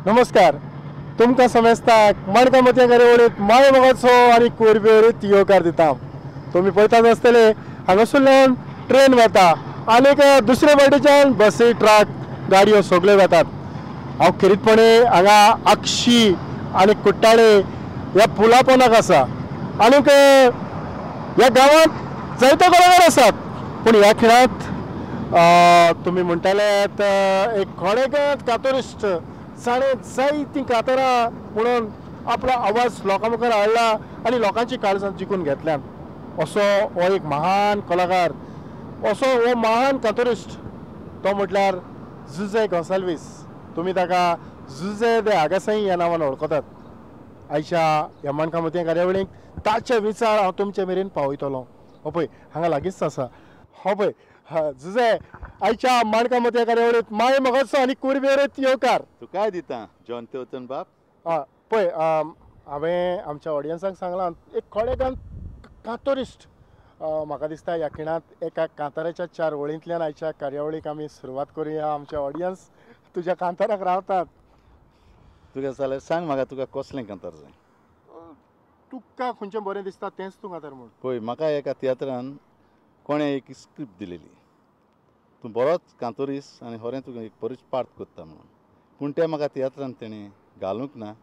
नमस्कार. तुमकां समेस्ताक मणका मती कार्यावळीत माय महोत्सव आनी कोरबेवरीत येवकार दिता. तुम्ही पळयतात आसतले हांगासरल्यान ट्रेन वता आनीक दुसरे वाटेच्यान बसी ट्रक गाडयो सगळ्यो वतात. हांव खरीतपणे हांगा आक्षी आनी कुट्टाळे ह्या पुला पोंदाक आसा आनीक ह्या गांवांत जायते कलाकार आसात. पूण ह्या खेळांत तुम्ही म्हणटाले एक खोडेकार कातरिस्ट ताणें जायतीं कातरां म्हणून आपलो आवाज लोकां मुखार हाडला आनी लोकांची काळजां जिखून घेतल्यात. असो हो एक महान कलाकार, असो हो महान कातरिस्ट तो म्हटल्यार जुजे गोंसाल्वीस. तुमी ताका जुजे दे आगासाई ह्या नांवान वळखतात. आयच्या ह्या मणका मती कार्यावळीक ताचे विचार हांव तुमचे मेरेन पावयतलों. हो पळय हांगा लागींच आसा. हो पळय जुजे आयच्या मणका मती कार्यावळीत माय महोत्सव आनी कोरबेवरीत येवकार. तू काय दिता जॉन ते वचून बाप पळय हांवें आमच्या ऑडियन्साक सांगलां एक खोडेकार कातरिस्ट. म्हाका दिसता ह्या खिणांत एका कांताराच्या 4 वळींतल्यान आयच्या कार्यावळीक आमी सुरवात करुया. आमचे ऑडियन्स तुज्या कांताराक रावतात. तुका जाल्यार सांग म्हाका तुका कसलें कांतार जाय. तुका खंयचें बरें दिसता तेंच तूं कांतार म्हूण. पळय म्हाका एका तियात्रान कोणें एक स्क्रिप्ट दिलेली, तूं बरोच कांतोरीस आनी खरें तुका एक बरोच पार्ट करता म्हणून. पूण तें म्हाका तियात्रान तेणें घालूंक ना.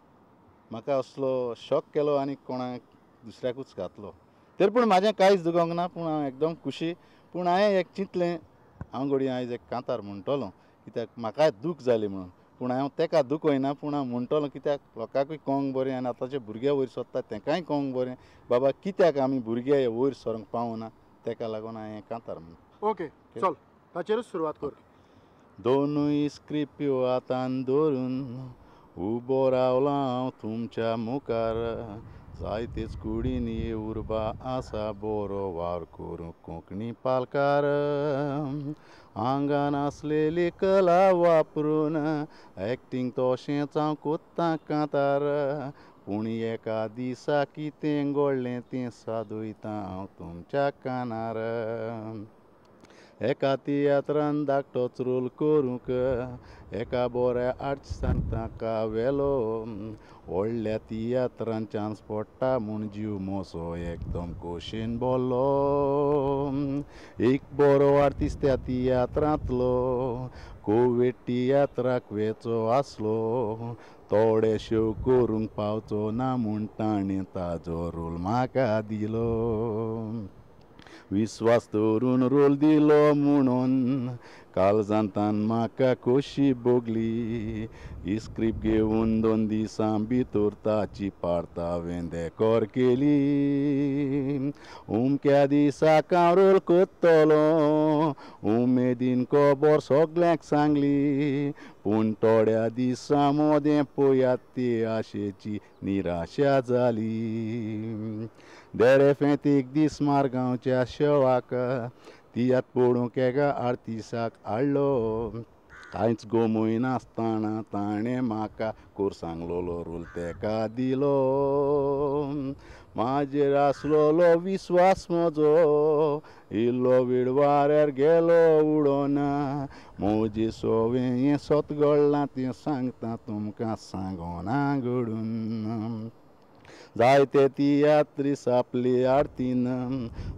म्हाका असलो शॉक केलो आनी कोणाक दुसऱ्याकूच घातलो. तरी पूण म्हाजें कांयच दुखोवंक ना. पूण हांव एकदम खुशी. पूण हांवें एक चिंतलें हांव घडये आयज एक कांतार म्हणटलों कित्याक म्हाकाय दूख जालें म्हणून. पूण हांव ताका दुखयना, पूण हांव म्हणटलों कित्याक लोकांकूय कळोंक बरें आनी आतांचे भुरगे वयर सरतात तांकांय कळोंक बरें बाबा कित्याक आमी भुरगे हे वयर सरोंक पावना. ताका लागून हांवें कांतार म्हणून. ओके चल ताचेरूच सुरवात कर. दोनूय स्क्रिप्यो हातान धरून उबो रावला हांव तुमच्या मुखार. जायतेच कुडींनी उर्बा आसा बरो वावर करूंक कोंकणी पालकार. आंगान आसलेली कला वापरून एक्टींग तशेंच हांव कोत्तां कांतार. पूण एका दिसा कितें घडलें तें सादुयतां हांव तुमच्या कानार. एका तियात्रान धाकटोच रोल करूंक एका बऱ्या आर्टिस्टान ताका व्हेलो. व्हडल्या तियात्रान चान्स पडटा म्हूण जीव मोसो एकदम खोशेन भरलो. एक बरो आर्टिस्ट त्या तियात्रांतलो कोवीड तियात्राक वेचो आसलो. थोडे शो करूंक पावचो ना म्हूण ताणें ताजो रोल म्हाका दिलो. विश्वास दवरून रोल दिलो म्हणून काळजांतान म्हाका खोशी भोगली. ही स्क्रिप्ट घेवन 2 दिसां भितर ताची पार्ट हांवें देकोर केली. उमक्या दिसाक हांव रोल करतलों उमेदीन खबर सगल्यांक सांगली. पूण थोड्या दिसां मोदें पळयात ते आशेची निराशा जाली. देरेफेंत एक दीस मारगांवच्या शोवाक तियात पळोवंक एका आर्टिस्टाक हाडलो. कांयच गोमूय नासतना ताणें म्हाका कोर्सांगलोलो रोल ताका दिलो. म्हाजेर आसलोलो विस्वास म्हजो इल्लो वेळ वाऱ्यार गेलो उडोन. म्हजें सवें हें सोत घडलां तें सांगता तुमकां सांगोना घडून. जायते तियात्रीस आपले आरतीन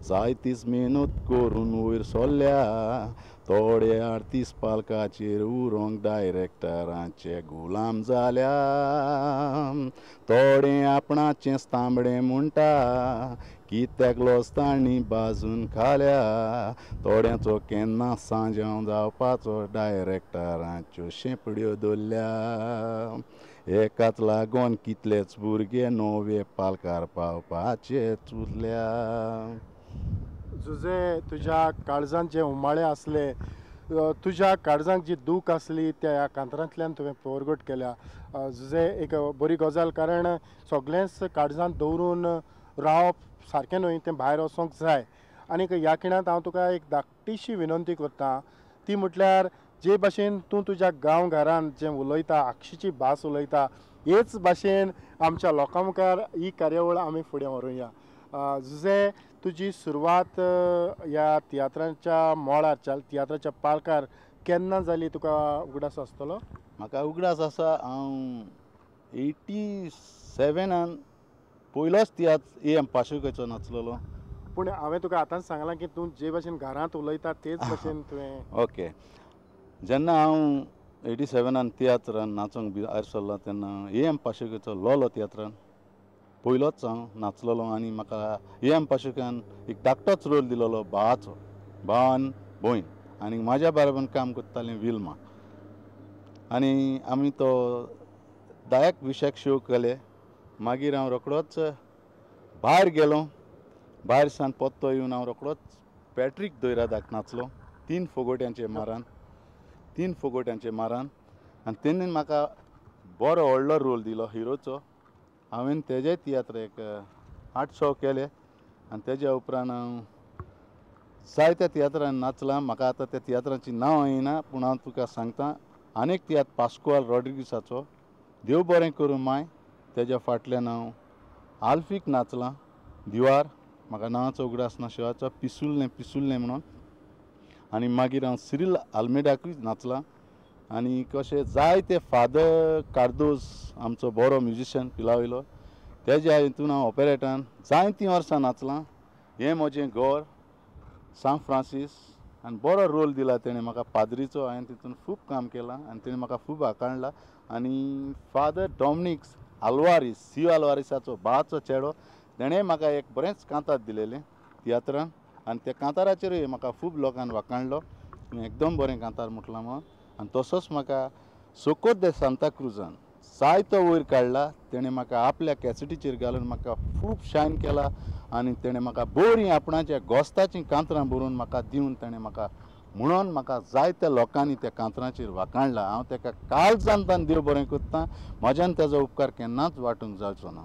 जायतीच मेहनत करून वयर सरल्या. थोडे आर्टिस्ट पालकाचेर उरोंक डायरेक्टरांचे गुलाम जाल्या. थोडे आपणाचेंच तांबडें म्हणटा कित्याक लॉस तांणी बाजून खाल्या. थोड्यांचो केन्ना सांजाव जावपाचो डायरेक्टरांच्यो शेंपड्यो दवरल्या. एकाच लागून कितलेच भुरगे नवे पालकार पावपाचे चुरल्या. जुजे तुज्या काळजांत जे उमाळे आसले, तुज्या काळजांत जी दूख आसली त्या ह्या कांतारांतल्यान तुवें परगट केल्या. जुजे एक बरी गजाल, कारण सगळेंच काळजांत दवरून रावप सारकें न्हय, तें भायर वचोंक जाय. आनीक ह्या खिणांत हांव तुका एक धाकटीशी विनंती करतां. ती म्हटल्यार जे भाशेन तूं तुज्या गांव घरांत जें उलयता, आक्षीची भास उलयता, हेच भाशेन आमच्या लोकां मुखार ही कार्यावळ आमी फुडें व्हरूया. जुजे तुजी सुरवात ह्या तियात्राच्या मोळार, तियात्राच्या पालकार केन्ना जाली तुका उगडास आसतलो? म्हाका उगडास आसा हांव 87 पयलोच तियात्र AM पाशेकरचो नाचलेलो. पूण हांवें तुका आतांच सांगलां की तूं जे भशेन घरांत उलयता तेच भशेन तुवें. ओके. जेन्ना हांव 87 तियात्रान नाचोंक भायर सरलो तेन्ना AM पाशेकरचो लोलो तियात्रान पयलोच हांव नाचलेलो आनी म्हाका AM पाशेकान एक धाकटोच रोल दिलेलो भावाचो, भाव आनी भयण, आनी म्हाज्या बरोबर काम करतालें विल्मा. आनी आमी तो 10-20 शो केले. मागीर हांव रोखडोच भायर गेलो. भायर सावन परतो येवन हांव रोखडोच पॅट्रीक दोयरादाक नाचलो 3 फोगोट्यांचे मारान आनी तेणें म्हाका बरो व्हडलो रोल दिलो हिरोचो. हांवें तेजे तियात्र एक 8 शो केले आनी तेज्या उपरांत हांव जायत्या तियात्रांनी नाचलां. म्हाका आतां त्या तियात्रांचीं नांव येयना, पूण हांव तुका सांगता आनीक तियात्र पास्कुआल रॉड्रिगीसाचो देव बरें करूं माय. तेज्या फाटल्यान हांव आल्फीक नाचलां. दिवार म्हाका नांवाचो उगडास नाशिवाचो पिसुल्लें म्हणून. आनी मागीर हांव सिरील आल्मेडाकूय नाचलां. आनी कशें जायते फादर कार्दोज आमचो बरो म्युजिशियन पिलावयलो. तेज्या हितून हांव ऑपेरेटान जायतीं वर्सां नाचलां. हें म्हजें घर सान फ्रांसीस आनी बरो रोल दिला तेणें म्हाका पाद्रीचो. हांवें तितून खूब काम केलां आनी तेणें म्हाका खूब आकारला. आनी फादर डॉमिनिक्स आल्वारीस, सी आल्वारिसाचो भावाचो चेडो, तेणें म्हाका एक बरेंच कांतार दिलेलें तियात्रान आनी त्या कांताराचेरूय म्हाका खूब लोकांनी वाखाणलो, एकदम बरें कांतार म्हटलां म्हणून. आनी तसोच म्हाका सोकोर दे सांता क्रुजान जायतो वयर काडला. तेणें म्हाका आपल्या कॅसेटीचेर घालून म्हाका खूब शायन केला आनी तेणें म्हाका बरीं आपणाच्या गोस्ताचीं कांतरां बरोवन म्हाका दिवन ताणें म्हाका म्हणून म्हाका जायत्या लोकांनी त्या कांतरांचेर वाखाणलां. हांव ताका काल जाणटान देव बरें करतां. म्हज्यान तेजो उपकार केन्नाच वांटूंक जावचो ना.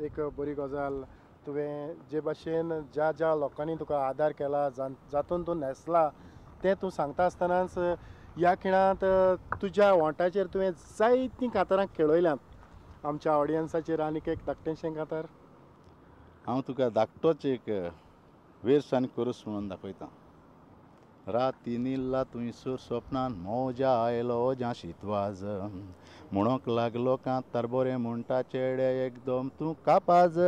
एक बरी गजाल, तुवें जे भाशेन ज्या लोकांनी तुका आदार केला, जातून तूं न्हेसला, तें तूं सांगता आसतनाच ह्या खिणांत तुज्या वोंटाचेर तुवें जायतीं कांतारां खेळयल्यांत. आमच्या ऑडियन्साचेर आनीक एक धाकटेंशें कांतार हांव तुका धाकटोच एक वेर्स आनी कोरस म्हणून दाखयतां. राती न्हिदला तुयसर स्वप्नान मोजा आयलो जाशीत वाज, म्हणोंक लागलो कांतार बरें म्हणटा चेडे एकदम तूं कापाज.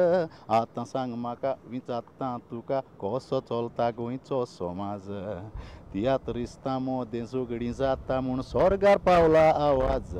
आतां सांग म्हाका विचारता तुका कसो चलता गोंयचो समाज. तियात्रिस्तां मोदें झगडीं जाता म्हूण स्वर्गार पावला आवाज.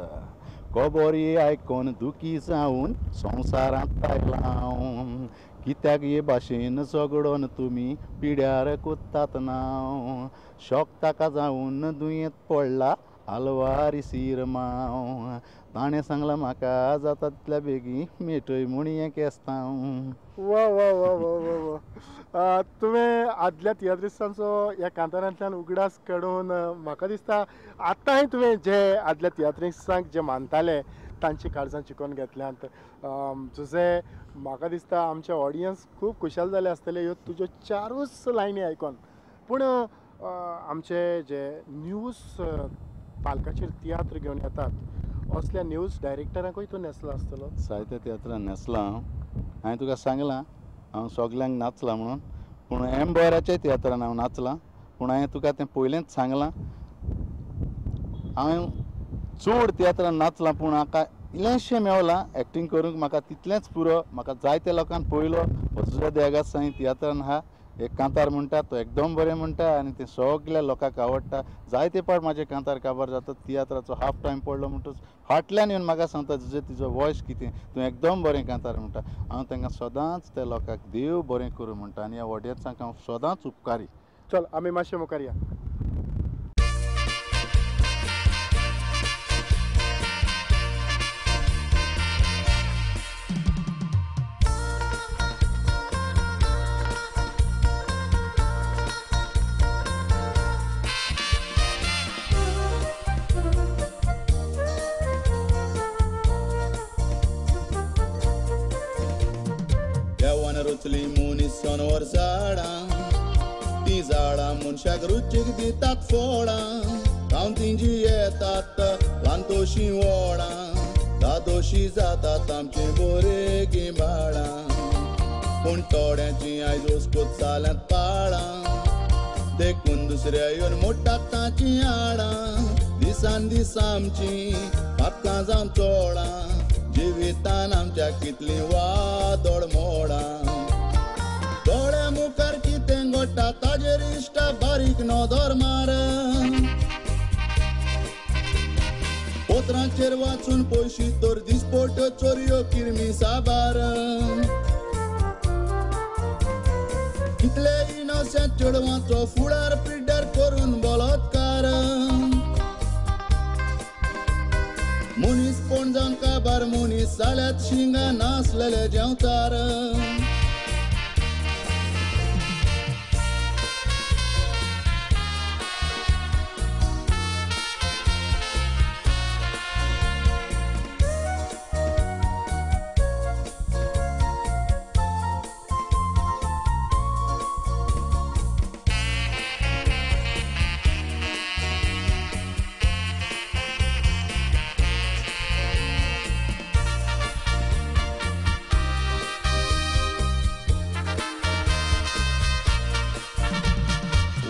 खबरी आयकोन दुखी जावन संवसारांत आयलां हांव. कित्याक हे भाशेन झगडोन तुमी पिड्यार कोत्तात नांव. शॉक ताका जावन दुयेंत पडला आल्वारीस मांव. ताणें सांगलां म्हाका जाता तितल्या बेगीन मेटय म्हूण हें केस्तांव. वा वा वा वा वा वा. तुवें आदल्या तियात्रिस्तांचो ह्या कांतारांतल्यान उगडास काडून म्हाका दिसता आतांय तुवें जे आदल्या तियात्रिस्तांक जे मानताले तांची काळजां चिकोन घेतल्यांत. जुजे म्हाका दिसता आमचे ऑडियन्स खूब खुशाल जाले आसतले ह्यो तुज्यो 4 लायनी आयकोन. पूण आमचे जे न्यूज पालकाचेर तियात्र घेवन येतात असल्या न्यूज डायरेक्टरांकूय तूं न्हेसलो आसतलो. जायत्या तियात्रान न्हेसलां हांवें तुका सांगलां हांव सगल्यांक नाचलां म्हणून. पूण एम्बराच्या तियात्रान हांव नाचलां. पूण हांवें तुका तें पयलेंच सांगलां हांवें चड तियात्रान नाचलां पूण म्हाका इल्लेंशें मेवलां एक्टींग करूंक. म्हाका तितलेंच पुरो. म्हाका जायत्या लोकांनी पळयलो वसुदा देगास साईं तियात्रान आहा एक कांतार म्हणटा तो एकदम बरें म्हणटा आनी तें सगल्या लोकांक आवडटा. जायते पाट म्हाजे कांतार काबार जातात. तियात्राचो हाफ टायम पडलो म्हणटच फाटल्यान येवन म्हाका सांगता तुजो वॉयस कितें, तूं एकदम बरें कांतार म्हणटा. हांव तांकां सदांच त्या लोकांक देव बरें करूं म्हणटा आनी ह्या ऑडियन्सांक हांव सदांच उपकारी. चल आमी मातशें मुखार या. रुचली मुनिसोनवर झाडां, ती झाडां मनशाक रुचीक दितात फळां. गांवतींची येतात लांतोशी व्हडां, दादोशी जातात आमचे बरे गिंबाळां. पूण थोड्यांची आयज हुस्कोत जाल्यांत पाळां, देखून दुसऱ्या येवन मोडटात ताची आडां दिसान दीस आमची पातकां जावन चोडां जिवितान आमच्या कितलीं वादोड मोडां दोळ्या मुखार कितें घडटा ताजेर इश्टा बारीक नदर मार पोतरांचेर वाचून पयशी तर दिसपोट्यो चोरयो किरमी साबार कितले इनोसेंट चेडवांचो फुडार पिड्ड्यार करून बलात्कार मनीस कोण जावन काबार मनीस जाल्यात शिंगा नासलेले जेवतार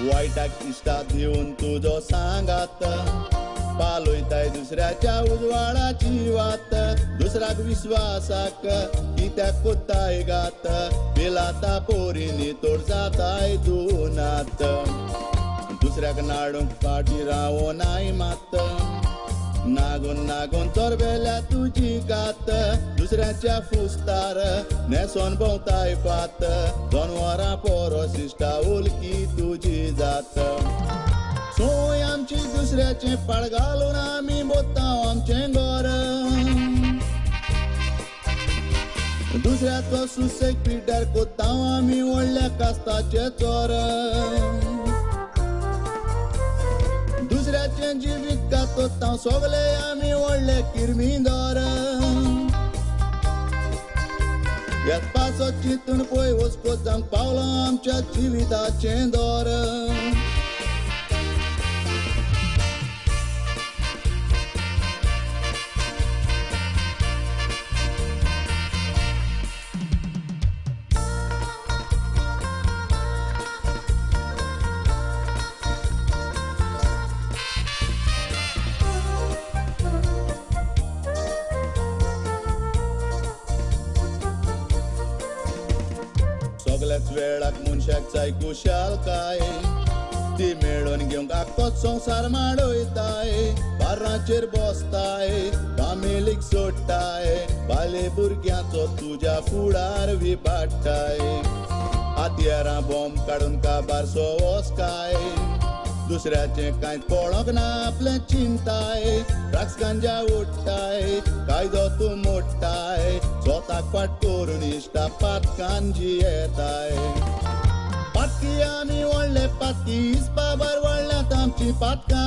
वायटाक इश्टात येवन तुजो सांगात पालयताय दुसऱ्याच्या उजवाडाची वात दुसऱ्याक विश्वासाक कित्याक कोत्ताय गात पिलाता पोरीनी तोड जाताय दुनात दुसऱ्याक नाडूंक फाटी रावनाय मात नागून नागून चोरबेल्या तुजी गात दुसऱ्याच्या फुस्तार नेसोन भोंवताय पात जनवरां पोरोस इश्टा उलकी तुजी जात सोय आमची दुसऱ्याचे पाड घालून आमी बोतांव आमचें घर दुसऱ्याचो सुसेग पिड्ड्यार कोत्तांव आमी व्हडल्या कास्ताचे चोर दुसऱ्याचें जिवीत घातोतांव सोगले आमी व्हडले किरमीदार ह्याच पासो चिंतून पळय वचपत जावंक पावलां आमच्या जिविताचें दर सगल्याच वेळाक मनशाक जाय कुशालकाय ती मेळोवन घेवंक आख्खोच संवसार माडयताय बारांचेर बसताय फामिलीक सोडटाय बाले भुरग्यांचो तुज्या फुडार विपाडटाय हातयारां बॉम्ब काडून काबारसो वचकाय दुसऱ्याचें कांयच पळोवंक ना आपलें चिंताय ड्रग्स गांजा ओडटाय कायदो तूं मोडटाय स्वताक फाट करून इश्टा पातकान जियेताय पातकी आमी व्हडले पातकी हिसपा भायर व्हडल्यांत आमची पातकां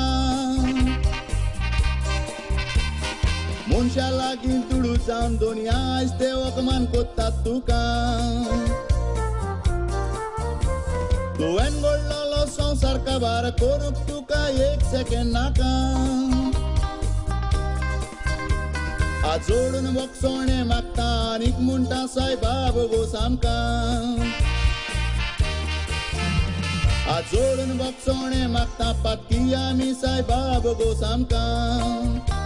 मनशा लागीं तुडू जावन दोनया आयज ते वखमान कोत्तात तुका तुवें घडलोलो संवसार काबार करूंक तुका एक सेकेंड नाका आज जोडून वखसोणें मागता आनीक म्हणटा सायबा गो सामकां आज जोडून वखसोणें मागता पातकी आमी सायबा गो सामकां